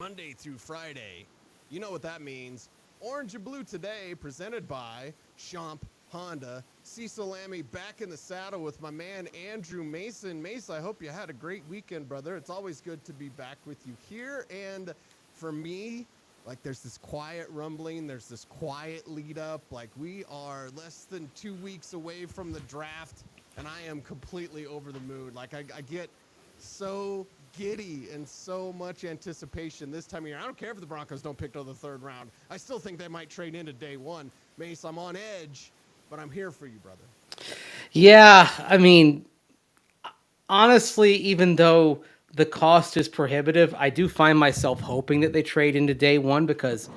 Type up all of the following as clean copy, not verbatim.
Monday through Friday. You know what that means. Orange and Blue today, presented by Champ Honda. Cecil Lammey back in the saddle with my man Andrew Mason. Mace, I hope you had a great weekend, brother. It's always good to be back with you here. And for me, like there's this quiet rumbling, there's this quiet lead up. Like we are less than 2 weeks away from the draft, and I am completely over the mood. Like I get so giddy and so much anticipation this time of year. I don't care if the Broncos don't pick till the third round. I still think they might trade into day one. Mace, I'm on edge, but I'm here for you, brother. Yeah, I mean, honestly, even though the cost is prohibitive, I do find myself hoping that they trade into day one because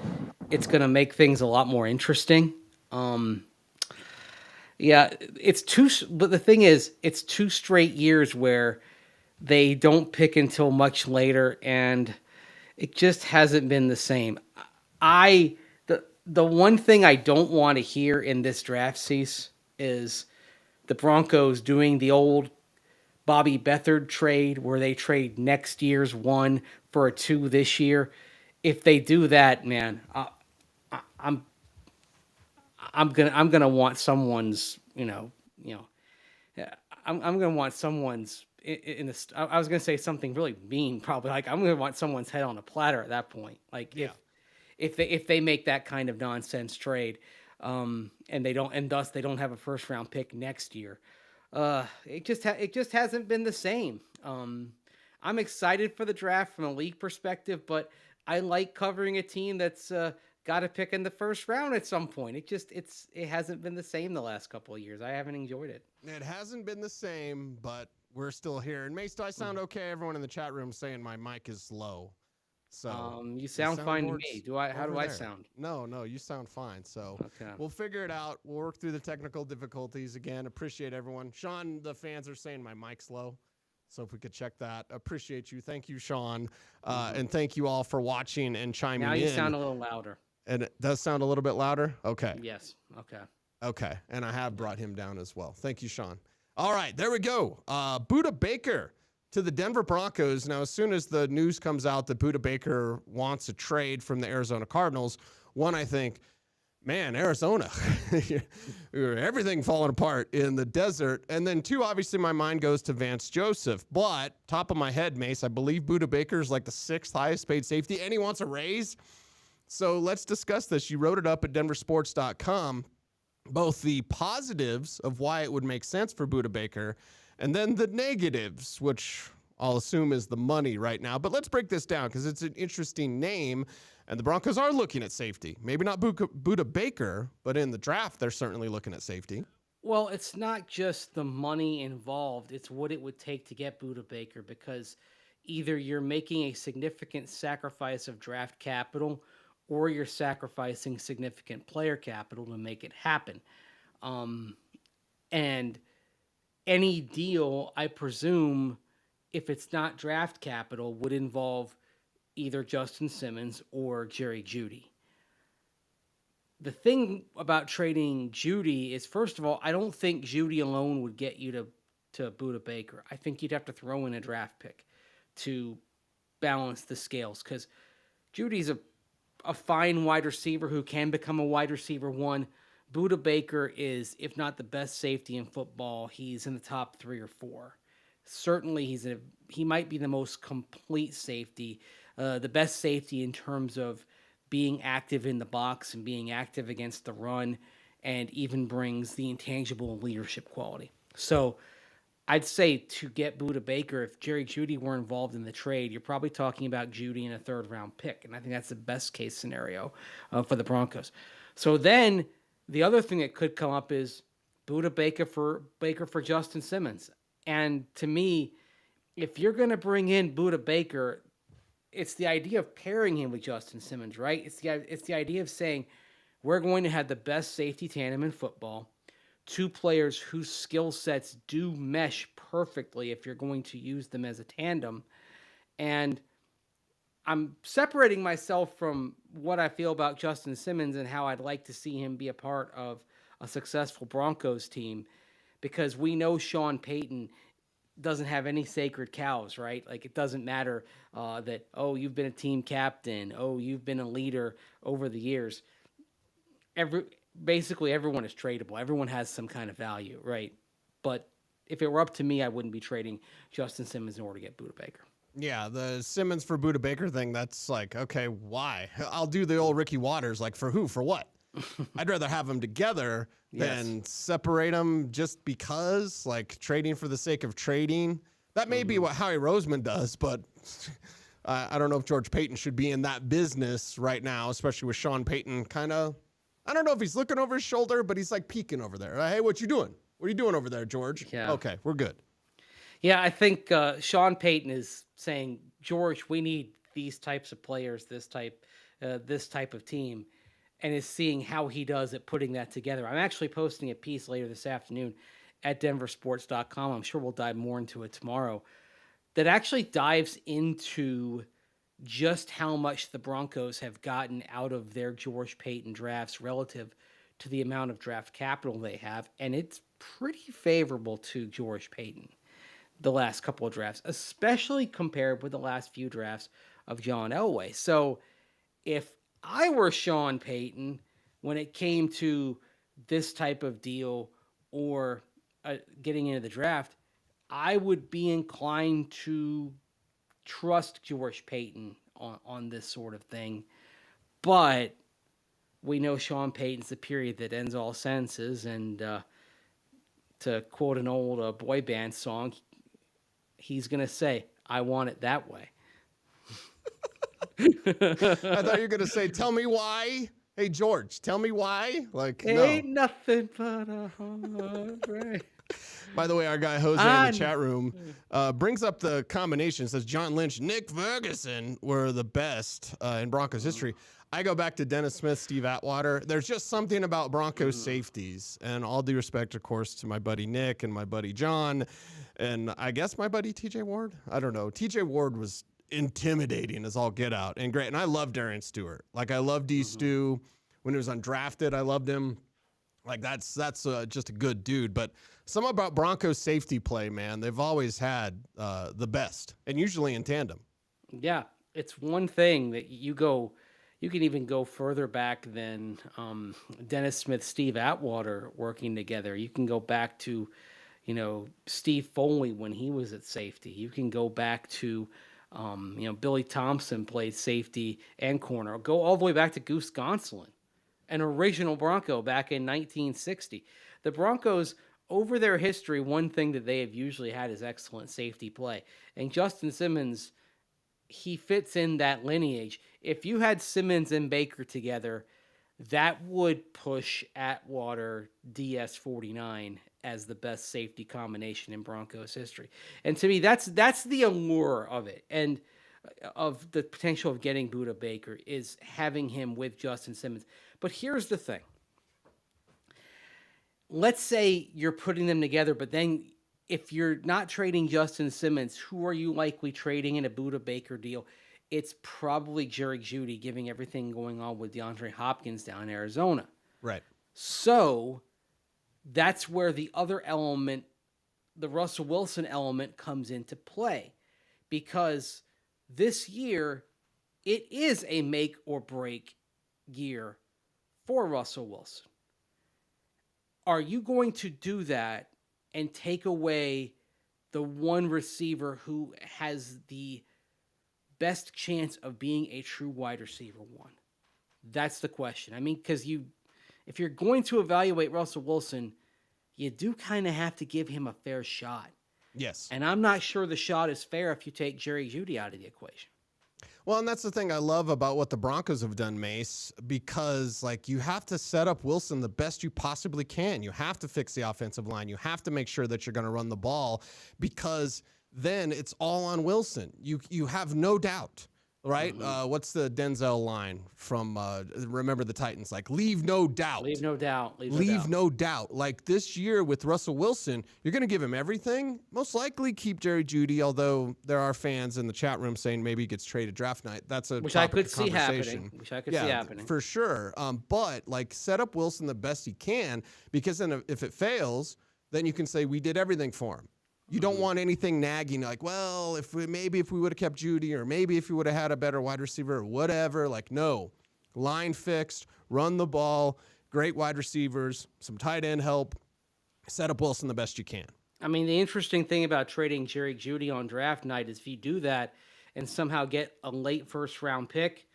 it's going to make things a lot more interesting. Um, yeah, it's two, but the thing is, it's 2 straight years where they don't pick until much later, and it just hasn't been the same. I the one thing I don't want to hear in this draft cease is the Broncos doing the old Bobby Beathard trade where they trade next year's one for a two this year. If they do that, man, I'm I'm gonna want someone's I'm gonna want someone's in this. I was gonna say something really mean, probably like I'm gonna want someone's head on a platter at that point. Like Yeah. if they make that kind of nonsense trade, and they don't, and thus they don't have a first round pick next year. It just hasn't been the same. I'm excited for the draft from a league perspective, but I like covering a team that's got to pick in the first round at some point. It hasn't been the same the last couple of years. I haven't enjoyed it. It hasn't been the same, but we're still here. And Mace, do I sound okay? Everyone in the chat room saying my mic is low. So You the sound fine to me. soundboard's Do I? How over do I there. sound? No, you sound fine. So Okay. we'll figure it out. We'll work through the technical difficulties again. Appreciate everyone. Sean, the fans are saying my mic's low. So if we could check that, appreciate you. Thank you, Sean. And thank you all for watching and chiming Now you in. sound a little louder. And it does sound a little bit louder? Okay. Yes. Okay. Okay. And I have brought him down as well. Thank you, Sean. All right, there we go. Buddah Baker to the Denver Broncos. Now, as soon as the news comes out that Buddah Baker wants a trade from the Arizona Cardinals, one, I think, man, Arizona, everything falling apart in the desert. And then two, obviously my mind goes to Vance Joseph. But top of my head, Mace, I believe Buddah Baker is like the 6th highest paid safety, and he wants a raise. So let's discuss this. You wrote it up at denversports.com, both the positives of why it would make sense for Buddah Baker and then the negatives, which I'll assume is the money right now. But let's break this down because it's an interesting name, and the Broncos are looking at safety. Maybe not Buddah Baker, but in the draft, they're certainly looking at safety. Well, it's not just the money involved, it's what it would take to get Buddah Baker because either you're making a significant sacrifice of draft capital or you're sacrificing significant player capital to make it happen. Um, and any deal, I presume, if it's not draft capital, would involve either Justin Simmons or Jerry Jeudy. The thing about trading Jeudy is, first of all, I don't think Jeudy alone would get you to Buddah Baker. I think you'd have to throw in a draft pick to balance the scales because Judy's a fine wide receiver who can become a wide receiver one. Buddah Baker is, if not the best safety in football, he's in the top 3 or 4. Certainly, he might be the most complete safety, the best safety in terms of being active in the box and being active against the run, and even brings the intangible leadership quality. So I'd say to get Buddah Baker, if Jerry Jeudy were involved in the trade, you're probably talking about Jeudy in a 3rd round pick. And I think that's the best case scenario for the Broncos. So then the other thing that could come up is Buddah Baker for Justin Simmons. And to me, if you're going to bring in Buddah Baker, it's the idea of pairing him with Justin Simmons, right? It's the idea of saying we're going to have the best safety tandem in football. 2 players whose skill sets do mesh perfectly if you're going to use them as a tandem. And I'm separating myself from what I feel about Justin Simmons and how I'd like to see him be a part of a successful Broncos team because we know Sean Payton doesn't have any sacred cows, right? Like it doesn't matter that, oh, you've been a team captain, oh, you've been a leader over the years. Basically everyone is tradable. Everyone has some kind of value, right? But if it were up to me, I wouldn't be trading Justin Simmons in order to get Buddah Baker. Yeah, the Simmons for Buddah Baker thing, that's like, okay, why? I'll do the old Ricky Waters, like for who, for what? I'd rather have them together than separate them just because, like trading for the sake of trading. That may be what Howie Roseman does, but I don't know if George Payton should be in that business right now, especially with Sean Payton kind of, I don't know if he's looking over his shoulder, but he's like peeking over there. Hey, what you doing? What are you doing over there, George? Yeah. Okay, we're good. Yeah, I think Sean Payton is saying, George, we need these types of players, this type of team, and is seeing how he does at putting that together. I'm actually posting a piece later this afternoon at denversports.com. I'm sure we'll dive more into it tomorrow. That actually dives into just how much the Broncos have gotten out of their George Payton drafts relative to the amount of draft capital they have, and it's pretty favorable to George Payton the last couple of drafts, especially compared with the last few drafts of John Elway. So if I were Sean Payton, when it came to this type of deal or getting into the draft, I would be inclined to trust George Payton on this sort of thing. But we know Sean Payton's the period that ends all sentences, and to quote an old boy band song, he's going to say, I want it that way. I thought you were going to say, tell me why. Hey, George, tell me why. Like, ain't nothing but a heartbreak. By the way, our guy Jose in the chat room brings up the combination. Says John Lynch, Nick Ferguson were the best in Broncos history. I go back to Dennis Smith, Steve Atwater. There's just something about Broncos safeties, and all due respect, of course, to my buddy Nick and my buddy John, and I guess my buddy TJ Ward. I don't know. TJ Ward was intimidating as all get out and great, and I love Darian Stewart. Like I love D Stu when he was undrafted. I loved him. Like that's just a good dude. But some about Broncos safety play, man, they've always had the best, and usually in tandem. Yeah, it's one thing that you can even go further back than Dennis Smith, Steve Atwater working together. You can go back to, Steve Foley when he was at safety. You can go back to, Billy Thompson played safety and corner. Go all the way back to Goose Gonsolin, an original Bronco back in 1960. The Broncos, over their history, one thing that they have usually had is excellent safety play. And Justin Simmons, he fits in that lineage. If you had Simmons and Baker together, that would push Atwater DS49 as the best safety combination in Broncos history. And to me, that's the allure of it. And of the potential of getting Buddah Baker is having him with Justin Simmons. But here's the thing. Let's say you're putting them together, but then if you're not trading Justin Simmons, who are you likely trading in a Buddah Baker deal? It's probably Jerry Jeudy, given everything going on with DeAndre Hopkins down in Arizona. Right. So that's where the other element, the Russell Wilson element, comes into play. Because this year, it is a make or break year for Russell Wilson. Are you going to do that and take away the one receiver who has the best chance of being a true wide receiver one? That's the question. I mean, because if you're going to evaluate Russell Wilson, you do kind of have to give him a fair shot. Yes. And I'm not sure the shot is fair if you take Jerry Jeudy out of the equation. Well, and that's the thing I love about what the Broncos have done, Mace, because like you have to set up Wilson the best you possibly can. You have to fix the offensive line. You have to make sure that you're going to run the ball, because then it's all on Wilson. You have no doubt, right? What's the Denzel line from Remember the Titans? Like, leave no doubt. Leave no doubt. Leave no doubt. Like this year with Russell Wilson, you're going to give him everything. Most likely keep Jerry Jeudy, although there are fans in the chat room saying maybe he gets traded draft night. That's a which I could see conversation. happening. Which I could see happening for sure. But like set up Wilson the best he can, because then if it fails, then you can say we did everything for him. You don't want anything nagging like, well, maybe if we would have kept Judy, or maybe if we would have had a better wide receiver or whatever. Like, no, line fixed, run the ball, great wide receivers, some tight end help, set up Wilson the best you can. I mean, the interesting thing about trading Jerry Jeudy on draft night is if you do that and somehow get a late first-round pick,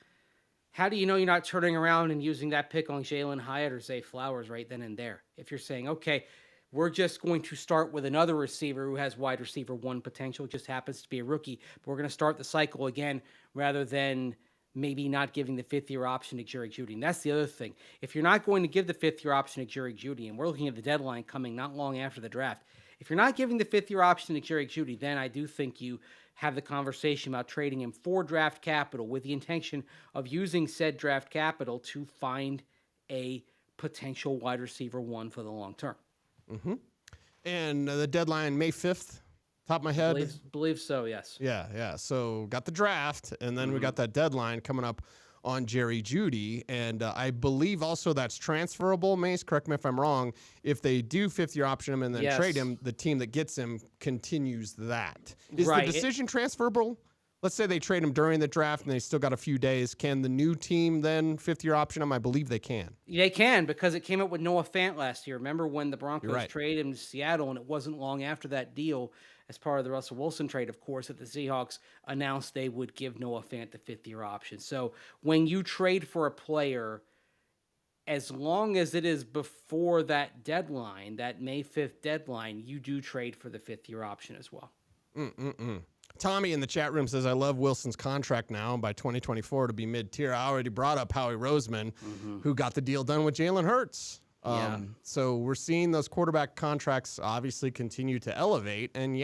how do you know you're not turning around and using that pick on Jalen Hyatt or Zay Flowers right then and there? If you're saying, okay, we're just going to start with another receiver who has wide receiver 1 potential, just happens to be a rookie, but we're going to start the cycle again rather than maybe not giving the 5th-year option to Jerry Jeudy. And that's the other thing. If you're not going to give the 5th-year option to Jerry Jeudy, and we're looking at the deadline coming not long after the draft, if you're not giving the 5th-year option to Jerry Jeudy, then I do think you have the conversation about trading him for draft capital with the intention of using said draft capital to find a potential wide receiver 1 for the long term. Mm-hmm. And the deadline, May 5th, top of my head? Believe so, yes. Yeah. So got the draft, and then we got that deadline coming up on Jerry Jeudy, and I believe also that's transferable. Mace, correct me if I'm wrong. If they do 5th-year option him and then trade him, the team that gets him continues that. Is the decision transferable? Let's say they trade him during the draft and they still got a few days. Can the new team then 5th-year option him? I believe they can. They can, because it came up with Noah Fant last year. Remember when the Broncos traded him to Seattle, and it wasn't long after that deal, as part of the Russell Wilson trade, of course, that the Seahawks announced they would give Noah Fant the 5th-year option. So when you trade for a player, as long as it is before that deadline, that May 5th deadline, you do trade for the 5th-year option as well. Tommy in the chat room says, I love Wilson's contract now, and by 2024 to be mid-tier. I already brought up Howie Roseman, who got the deal done with Jalen Hurts. So we're seeing those quarterback contracts obviously continue to elevate. And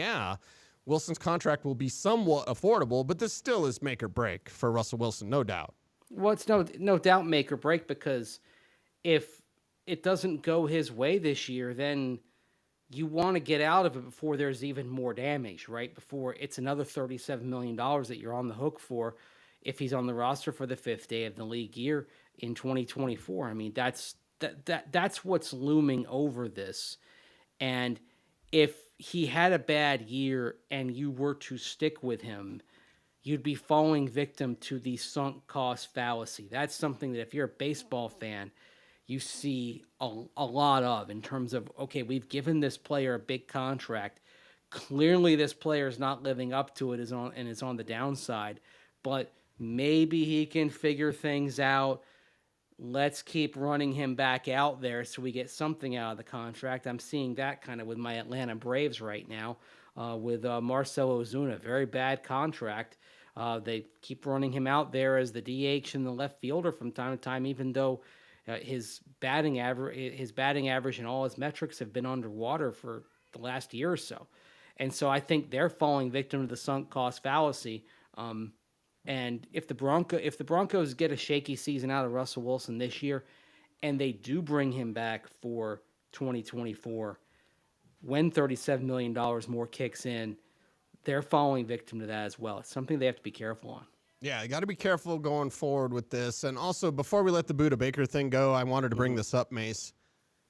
Wilson's contract will be somewhat affordable, but this still is make or break for Russell Wilson, no doubt. Well, it's no doubt make or break, because if it doesn't go his way this year, then you want to get out of it before there's even more damage, right? Before it's another $37 million that you're on the hook for if he's on the roster for the 5th day of the league year in 2024. I mean, that's what's looming over this. And if he had a bad year and you were to stick with him, you'd be falling victim to the sunk cost fallacy. That's something that if you're a baseball fan, you see a lot of, in terms of, okay, we've given this player a big contract. Clearly this player is not living up to it, is on the downside, but maybe he can figure things out. Let's keep running him back out there so we get something out of the contract. I'm seeing that kind of with my Atlanta Braves right now, with Marcell Ozuna. Very bad contract. They keep running him out there as the DH and the left fielder from time to time, even though his batting average and all his metrics have been underwater for the last year or so. And so I think they're falling victim to the sunk cost fallacy. And if the Broncos get a shaky season out of Russell Wilson this year, and they do bring him back for 2024, when $37 million more kicks in, they're falling victim to that as well. It's something they have to be careful on. Yeah, you got to be careful going forward with this. And also, before we let the Buddah Baker thing go, I wanted to bring this up, Mace,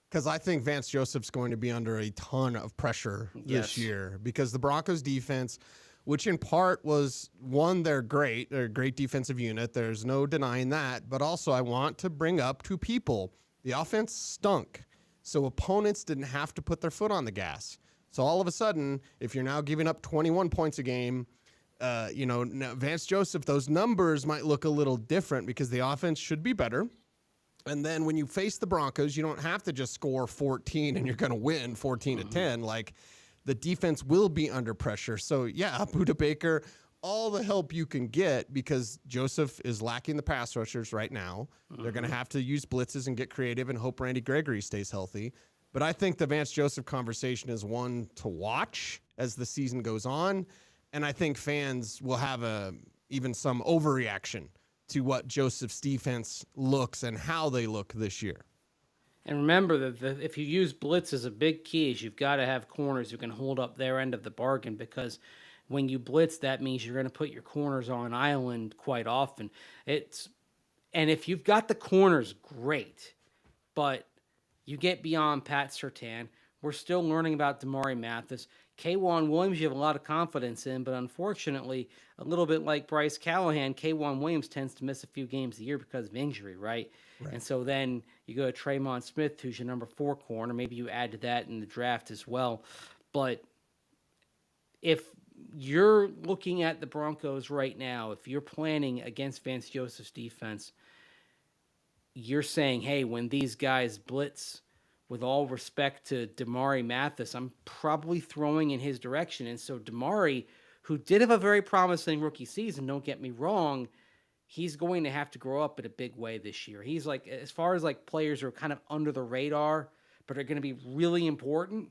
because I think Vance Joseph's going to be under a ton of pressure this year, because the Broncos defense, which in part was, one, they're a great defensive unit. There's no denying that. But also, I want to bring up two people. The offense stunk, so opponents didn't have to put their foot on the gas. So all of a sudden, if you're now giving up 21 points a game, Vance Joseph, those numbers might look a little different because the offense should be better. And then when you face the Broncos, you don't have to just score 14 and you're going to win 14-10. Like, the defense will be under pressure. So, Buddah Baker, all the help you can get, because Joseph is lacking the pass rushers right now. They're going to have to use blitzes and get creative and hope Randy Gregory stays healthy. But I think the Vance Joseph conversation is one to watch as the season goes on. And I think fans will have even some overreaction to what Joseph's defense looks and how they look this year. And remember that if you use blitz as a big key, is you've got to have corners who can hold up their end of the bargain, because when you blitz, that means you're going to put your corners on an island quite often. And if you've got the corners, great, but you get beyond Pat Surtain. We're still learning about Damari Mathis. K'Wan Williams, you have a lot of confidence in, but unfortunately, a little bit like Bryce Callahan, K'Wan Williams tends to miss a few games a year because of injury, right? Right. And so then you go to Tremont Smith, who's your number 4 corner. Maybe you add to that in the draft as well. But if you're looking at the Broncos right now, if you're planning against Vance Joseph's defense, you're saying, hey, when these guys blitz, with all respect to Damari Mathis, I'm probably throwing in his direction. And so Damari, who did have a very promising rookie season, don't get me wrong, he's going to have to grow up in a big way this year. He's like, as far as like players who are kind of under the radar, but are going to be really important,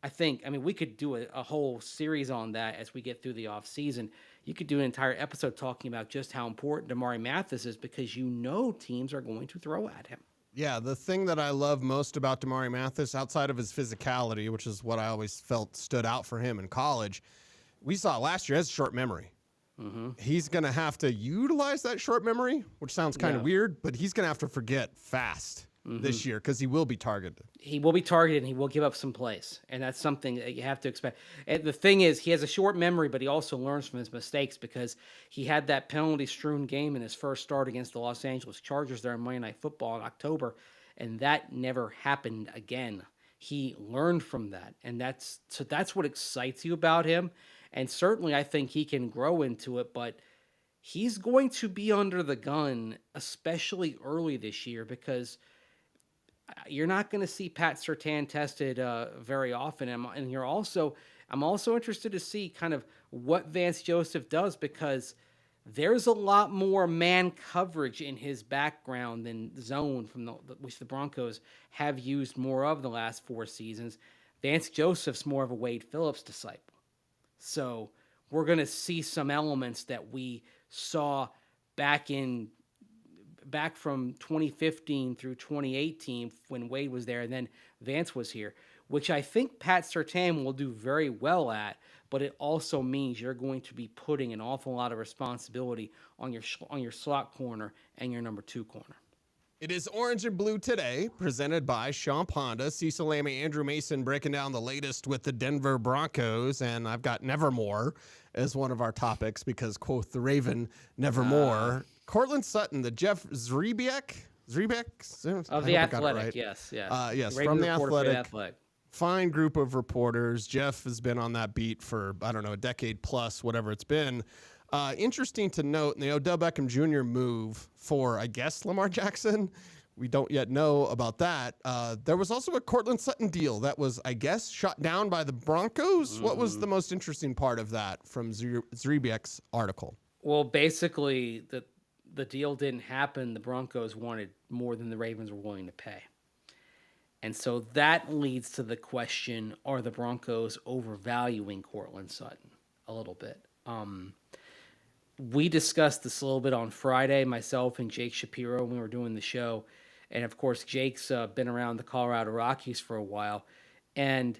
I mean, we could do a whole series on that as we get through the offseason. You could do an entire episode talking about just how important Damari Mathis is because teams are going to throw at him. Yeah, the thing that I love most about Damari Mathis, outside of his physicality, which is what I always felt stood out for him in college, we saw last year has short memory. Mm-hmm. He's going to have to utilize that short memory, which sounds kind of weird, but he's going to have to forget fast this year because he will be targeted. He will be targeted and he will give up some plays, and that's something that you have to expect. And the thing is, he has a short memory, but he also learns from his mistakes because he had that penalty-strewn game in his first start against the Los Angeles Chargers there on Monday Night Football in October, and that never happened again. He learned from that, and that's what excites you about him. And certainly I think he can grow into it, but he's going to be under the gun, especially early this year, because you're not going to see Pat Surtain tested very often. And I'm also interested to see kind of what Vance Joseph does, because there's a lot more man coverage in his background than zone, which the Broncos have used more of the last 4 seasons. Vance Joseph's more of a Wade Phillips disciple. So we're going to see some elements that we saw back from 2015 through 2018 when Wade was there and then Vance was here, which I think Pat Surtain will do very well at, but it also means you're going to be putting an awful lot of responsibility on your slot corner and your number 2 corner. It is Orange and Blue today, presented by Champ Honda. Cecil, Lammey, Andrew Mason breaking down the latest with the Denver Broncos, and I've got Nevermore as one of our topics because, quote, the Raven, Nevermore. Cortland Sutton, the Jeff Zrebiec of The Athletic, right. Yes, yes, Raven from The Athletic. Athletic. Fine group of reporters. Jeff has been on that beat for, I don't know, a decade plus, whatever it's been. Interesting to note, the Odell Beckham Jr. move for, I guess, Lamar Jackson. We don't yet know about that. There was also a Cortland Sutton deal that was, I guess, shot down by the Broncos. Mm-hmm. What was the most interesting part of that from Zrebiec's article? Well, basically, the deal didn't happen. The Broncos wanted more than the Ravens were willing to pay. And so that leads to the question, are the Broncos overvaluing Cortland Sutton a little bit? We discussed this a little bit on Friday, myself and Jake Shapiro, when we were doing the show. And, of course, Jake's been around the Colorado Rockies for a while. And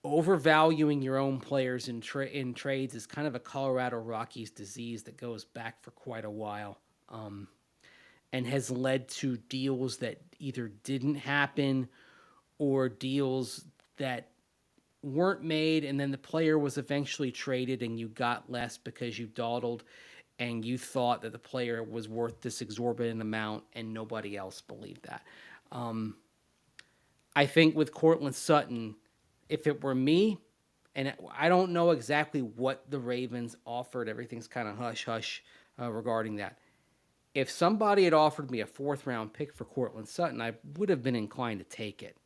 overvaluing your own players in trades is kind of a Colorado Rockies disease that goes back for quite a while and has led to deals that either didn't happen or deals that weren't made, and then the player was eventually traded and you got less because you dawdled and you thought that the player was worth this exorbitant amount and nobody else believed that. I think with Cortland Sutton, if it were me, and I don't know exactly what the Ravens offered, everything's kind of hush-hush regarding that. If somebody had offered me a 4th-round pick for Cortland Sutton, I would have been inclined to take it.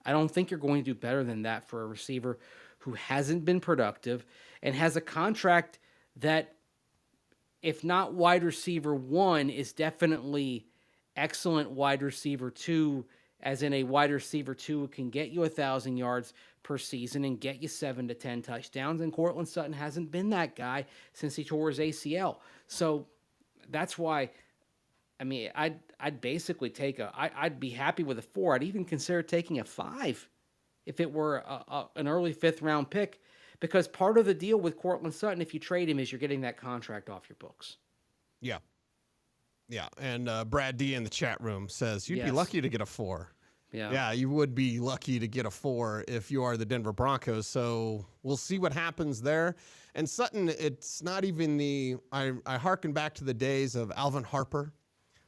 I don't think you're going to do better than that for a receiver who hasn't been productive and has a contract that, if not wide receiver 1, is definitely excellent wide receiver 2, as in a wide receiver 2 who can get you 1,000 yards per season and get you 7 to 10 touchdowns. And Cortland Sutton hasn't been that guy since he tore his ACL. So that's why, I mean, I'd basically take I'd be happy with a 4. I'd even consider taking a 5 if it were an early 5th-round pick, because part of the deal with Cortland Sutton, if you trade him, is you're getting that contract off your books. Yeah. Yeah, and Brad D in the chat room says, you'd be lucky to get a 4. Yeah, you would be lucky to get a 4 if you are the Denver Broncos. So we'll see what happens there. And Sutton, it's not even I hearken back to the days of Alvin Harper.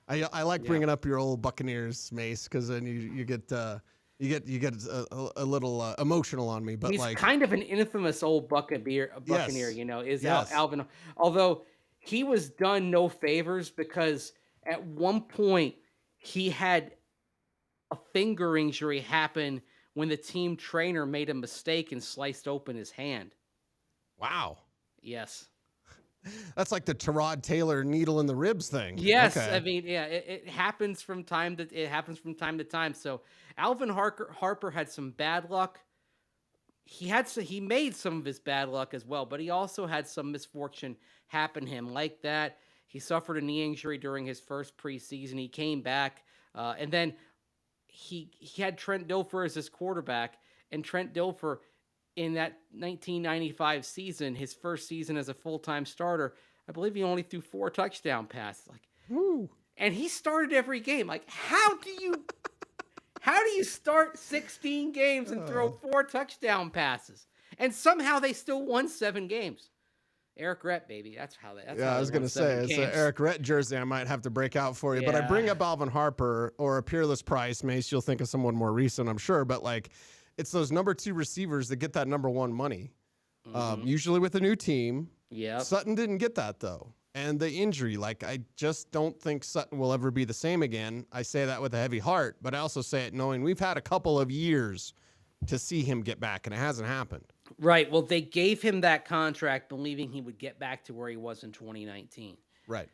I like bringing up your old Buccaneers, Mace, because then you get a little emotional on me. But He's like, kind of an infamous old Buccaneer, yes, is yes, Alvin. Although he was done no favors because at one point he had a finger injury happen when the team trainer made a mistake and sliced open his hand. wow. Yes. That's like the Tyrod Taylor needle in the ribs thing. Yes, Okay. I mean, yeah, it happens from time to time. So Alvin Harper had some bad luck. He made some of his bad luck as well, but he also had some misfortune happen to him like that. He suffered a knee injury during his first preseason. He came back, and then he had Trent Dilfer as his quarterback, and Trent Dilfer in that 1995 season, his first season as a full-time starter, I believe he only threw 4 touchdown passes. Like, Woo. and he started every game. Like, how do you start 16 games and throw 4 touchdown passes? And somehow they still won 7 games. Eric Rett, baby. That's how they. That's how I was going to say, it's an Eric Rett jersey I might have to break out for you. But I bring up Alvin Harper or a Peerless Price. Mace, you'll think of someone more recent, I'm sure. But, like, it's those number 2 receivers that get that number 1 money, usually with a new team. Yeah. Sutton didn't get that, though. And the injury, like, I just don't think Sutton will ever be the same again. I say that with a heavy heart, but I also say it knowing we've had a couple of years to see him get back, and it hasn't happened. Right. Well, they gave him that contract believing he would get back to where he was in 2019. Right.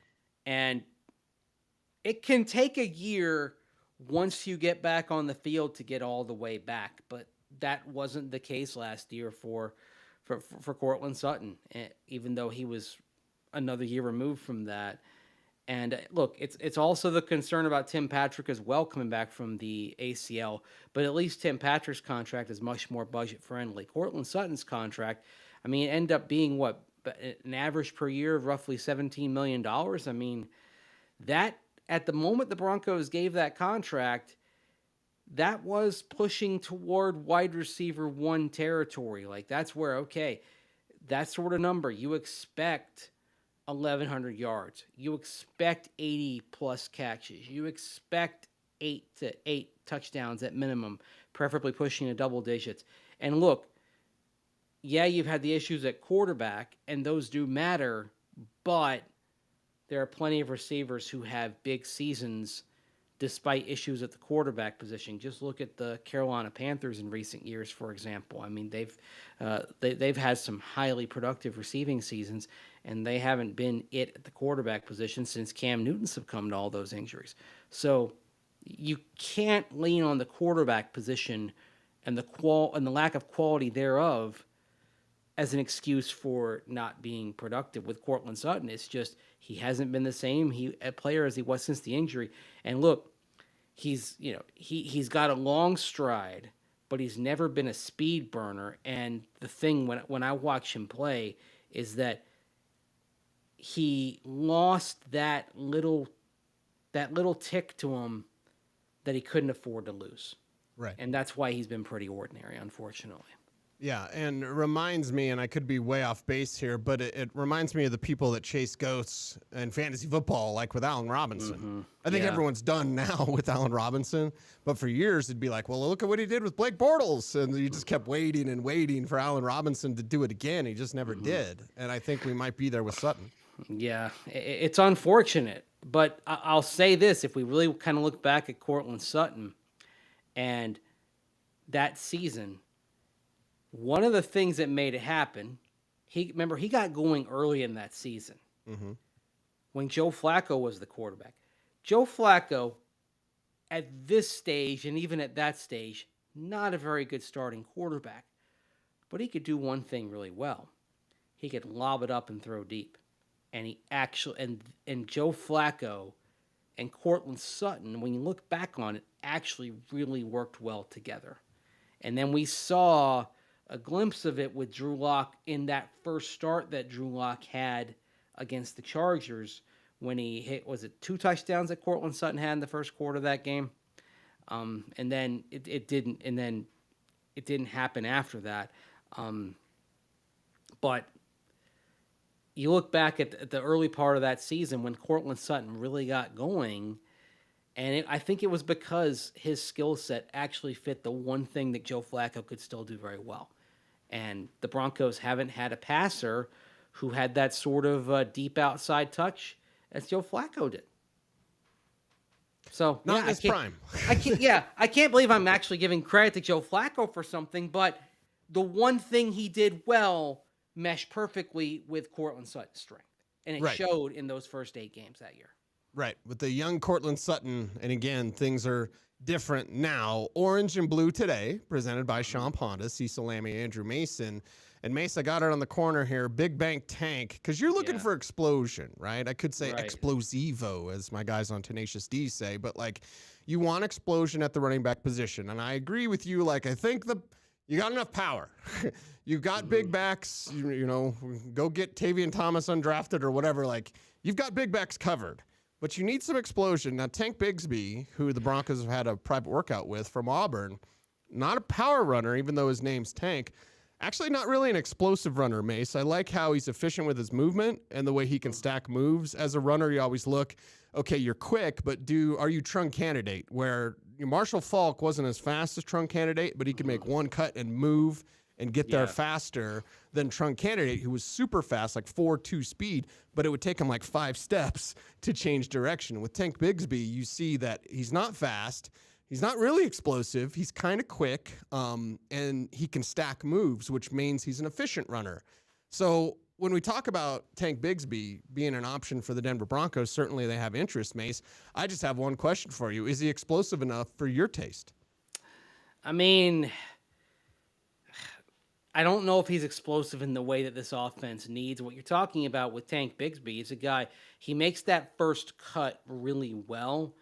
And it can take a year once you get back on the field to get all the way back, but that wasn't the case last year for Courtland Sutton, even though he was another year removed from that. And look, it's also the concern about Tim Patrick as well coming back from the ACL, but at least Tim Patrick's contract is much more budget friendly. Courtland Sutton's contract, I mean, ended up being what, an average per year of roughly $17 million. I mean, that at the moment the Broncos gave that contract, that was pushing toward wide receiver 1 territory. Like, that's where, okay, that sort of number, you expect 1,100 yards. You expect 80 plus catches. You expect 8 touchdowns at minimum, preferably pushing to double digits. And look, yeah, you've had the issues at quarterback, and those do matter, but there are plenty of receivers who have big seasons despite issues at the quarterback position. Just look at the Carolina Panthers in recent years, for example. I mean, they've had some highly productive receiving seasons, and they haven't been it at the quarterback position since Cam Newton succumbed to all those injuries. So you can't lean on the quarterback position and the lack of quality thereof as an excuse for not being productive with Courtland Sutton. It's just he hasn't been the same a player as he was since the injury. And look, he's got a long stride, but he's never been a speed burner. And the thing when I watch him play is that he lost that little tick to him that he couldn't afford to lose. Right. And that's why he's been pretty ordinary, unfortunately. Yeah, and it reminds me, and I could be way off base here, but it reminds me of the people that chase ghosts in fantasy football, like with Allen Robinson. Mm-hmm. I think everyone's done now with Allen Robinson, but for years it'd be like, well, look at what he did with Blake Bortles, and you just kept waiting and waiting for Allen Robinson to do it again. He just never did, and I think we might be there with Sutton. Yeah, it's unfortunate, but I'll say this: if we really kind of look back at Courtland Sutton and that season, one of the things that made it happen, he got going early in that season when Joe Flacco was the quarterback. Joe Flacco, at this stage and even at that stage, not a very good starting quarterback, but he could do one thing really well. He could lob it up and throw deep. And he actually, and Joe Flacco and Courtland Sutton, when you look back on it, actually really worked well together. And then we saw a glimpse of it with Drew Lock in that first start that Drew Lock had against the Chargers when he hit, was it 2 touchdowns that Courtland Sutton had in the first quarter of that game? And then it didn't, and then it didn't happen after that. But you look back at the early part of that season when Cortland Sutton really got going, and I think it was because his skill set actually fit the one thing that Joe Flacco could still do very well. And the Broncos haven't had a passer who had that sort of deep outside touch as Joe Flacco did. So not in his prime. I can't believe I'm actually giving credit to Joe Flacco for something, but the one thing he did well meshed perfectly with Cortland Sutton's strength, and it showed in those first 8 games that year. Right, with the young Cortland Sutton, and again, things are different now. Orange and blue today, presented by Sean Honda, Cecil, Lammey, Andrew Mason. And Mace, I got it on the corner here, Big Bank Tank, because you're looking for explosion, right? I could say explosivo, as my guys on Tenacious D say, but like you want explosion at the running back position. And I agree with you. Like, I think you got enough power. You've got big backs, you know, go get Tavian Thomas undrafted or whatever. Like, you've got big backs covered, but you need some explosion. Now, Tank Bigsby, who the Broncos have had a private workout with from Auburn, not a power runner, even though his name's Tank. Actually, not really an explosive runner, Mace. I like how he's efficient with his movement and the way he can stack moves. As a runner, you always look, okay, you're quick, but are you trunk candidate? Where Marshall Faulk wasn't as fast as trunk candidate, but he could make one cut and move and get there faster than trunk candidate, who was super fast, like 4.2 speed, but it would take him like 5 steps to change direction. With Tank Bigsby, you see that he's not fast. He's not really explosive. He's kind of quick, and he can stack moves, which means he's an efficient runner. So when we talk about Tank Bigsby being an option for the Denver Broncos, certainly they have interest, Mace. I just have one question for you. Is he explosive enough for your taste? I mean, I don't know if he's explosive in the way that this offense needs. What you're talking about with Tank Bigsby is a guy, he makes that first cut really well,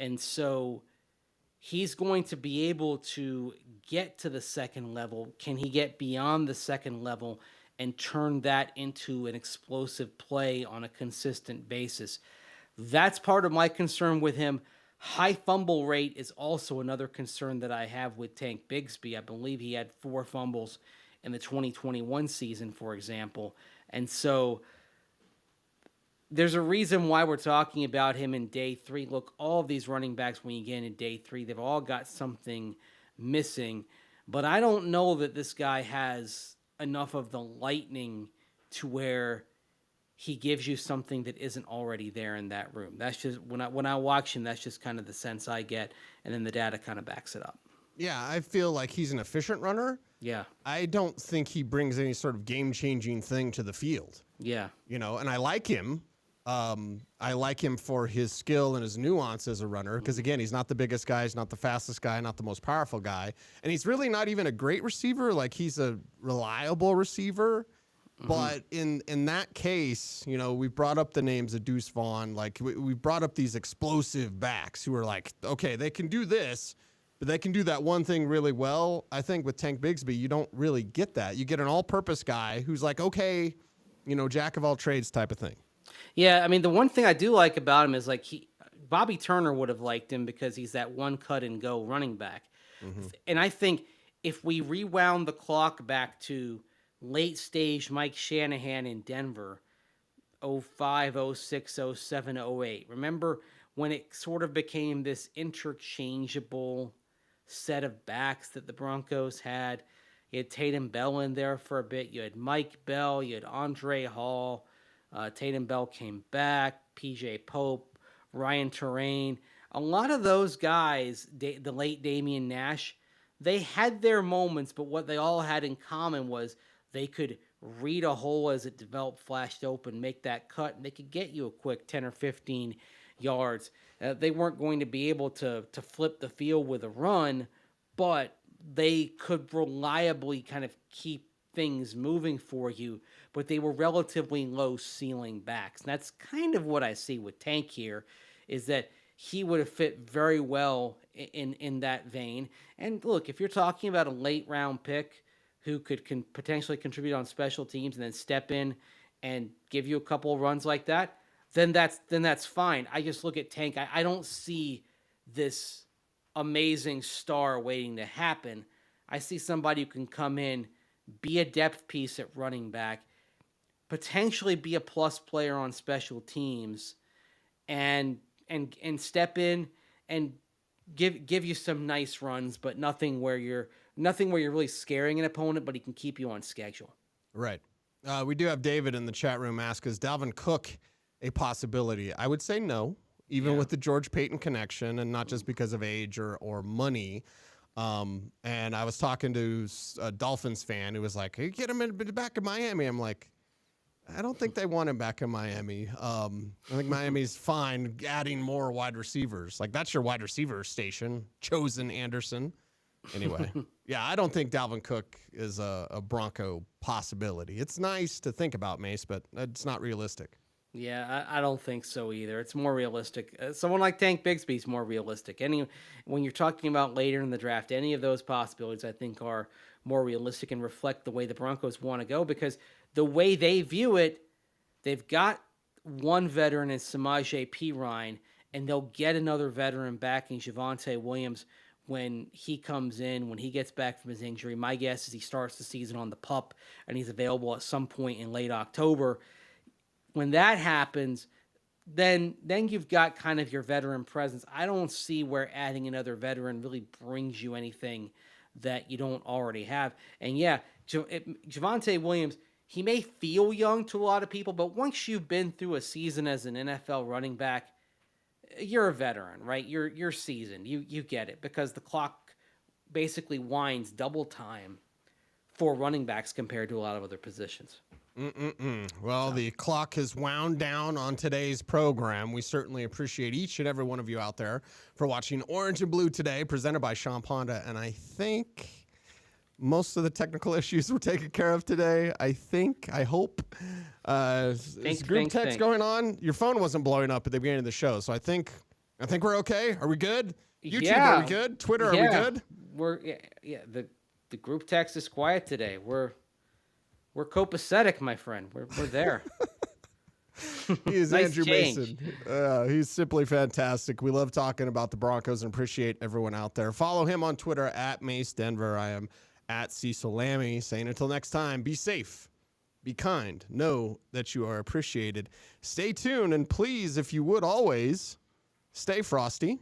and so he's going to be able to get to the second level. Can he get beyond the second level and turn that into an explosive play on a consistent basis? That's part of my concern with him. High fumble rate is also another concern that I have with Tank Bigsby. I believe he had 4 fumbles in the 2021 season, for example. And so there's a reason why we're talking about him in day 3. Look, all of these running backs, when you get in day 3, they've all got something missing. But I don't know that this guy has enough of the lightning to where he gives you something that isn't already there in that room. That's just, when I watch him, that's just kind of the sense I get. And then the data kind of backs it up. Yeah, I feel like he's an efficient runner. Yeah. I don't think he brings any sort of game-changing thing to the field. Yeah. You know, and I like him. I like him for his skill and his nuance as a runner because, again, he's not the biggest guy, he's not the fastest guy, not the most powerful guy, and he's really not even a great receiver. Like, he's a reliable receiver, but in that case, you know, we brought up the names of Deuce Vaughn. Like, we brought up these explosive backs who are like, okay, they can do this, but they can do that one thing really well. I think with Tank Bigsby, you don't really get that. You get an all-purpose guy who's like, okay, you know, jack of all trades type of thing. Yeah, I mean, the one thing I do like about him is like Bobby Turner would have liked him because he's that one cut and go running back. And I think if we rewound the clock back to late stage Mike Shanahan in Denver, 05, 06, 07, 08, remember when it sort of became this interchangeable set of backs that the Broncos had? You had Tatum Bell in there for a bit. You had Mike Bell. You had Andre Hall. Tatum Bell came back, PJ Pope, Ryan Terrain. A lot of those guys, the late Damian Nash, they had their moments, but what they all had in common was they could read a hole as it developed, flashed open, make that cut, and they could get you a quick 10 or 15 yards. They weren't going to be able to flip the field with a run, but they could reliably kind of keep things moving for you, but they were relatively low ceiling backs. And that's kind of what I see with Tank here, is that he would have fit very well in that vein. And look, if you're talking about a late round pick who could potentially contribute on special teams and then step in and give you a couple of runs like that, then that's fine. I just look at Tank. I don't see this amazing star waiting to happen. I see somebody who can come in, be a depth piece at running back, potentially be a plus player on special teams, and step in and give you some nice runs, but nothing where you're really scaring an opponent, but he can keep you on schedule. Right. We do have David in the chat room ask, is Dalvin Cook a possibility? I would say no, even with the George Payton connection, and not just because of age or money. And I was talking to a Dolphins fan who was like, hey, get him back in Miami. I'm like, I don't think they want him back in Miami. I think Miami's fine adding more wide receivers. Like, that's your wide receiver station, Chosen Anderson. Anyway, yeah, I don't think Dalvin Cook is a Bronco possibility. It's nice to think about, Mace, but it's not realistic. Yeah, I don't think so either. It's more realistic. Someone like Tank Bigsby is more realistic. When you're talking about later in the draft, any of those possibilities I think are more realistic and reflect the way the Broncos want to go, because the way they view it, they've got one veteran in Samaje Perine, and they'll get another veteran back in Javonte Williams when he comes in, when he gets back from his injury. My guess is he starts the season on the PUP, and he's available at some point in late October. When that happens, then you've got kind of your veteran presence. I don't see where adding another veteran really brings you anything that you don't already have. And yeah, Javonte Williams, he may feel young to a lot of people, but once you've been through a season as an NFL running back, you're a veteran, right? You're seasoned. You get it, because the clock basically winds double time for running backs compared to a lot of other positions. Well, the clock has wound down on today's program. We certainly appreciate each and every one of you out there for watching Orange and Blue today, presented by Sean Ponda. And I think most of the technical issues were taken care of today. I hope. Is group text going on? Your phone wasn't blowing up at the beginning of the show, so I think we're okay. Are we good? YouTube, are we good? Twitter, are we good? The group text is quiet today. We're copacetic, my friend. We're there. He is Nice Andrew change. Mason. He's simply fantastic. We love talking about the Broncos and appreciate everyone out there. Follow him on Twitter at Mace Denver. I am at Cecil Lammey. Saying until next time, be safe, be kind, know that you are appreciated. Stay tuned, and please, if you would always, stay frosty.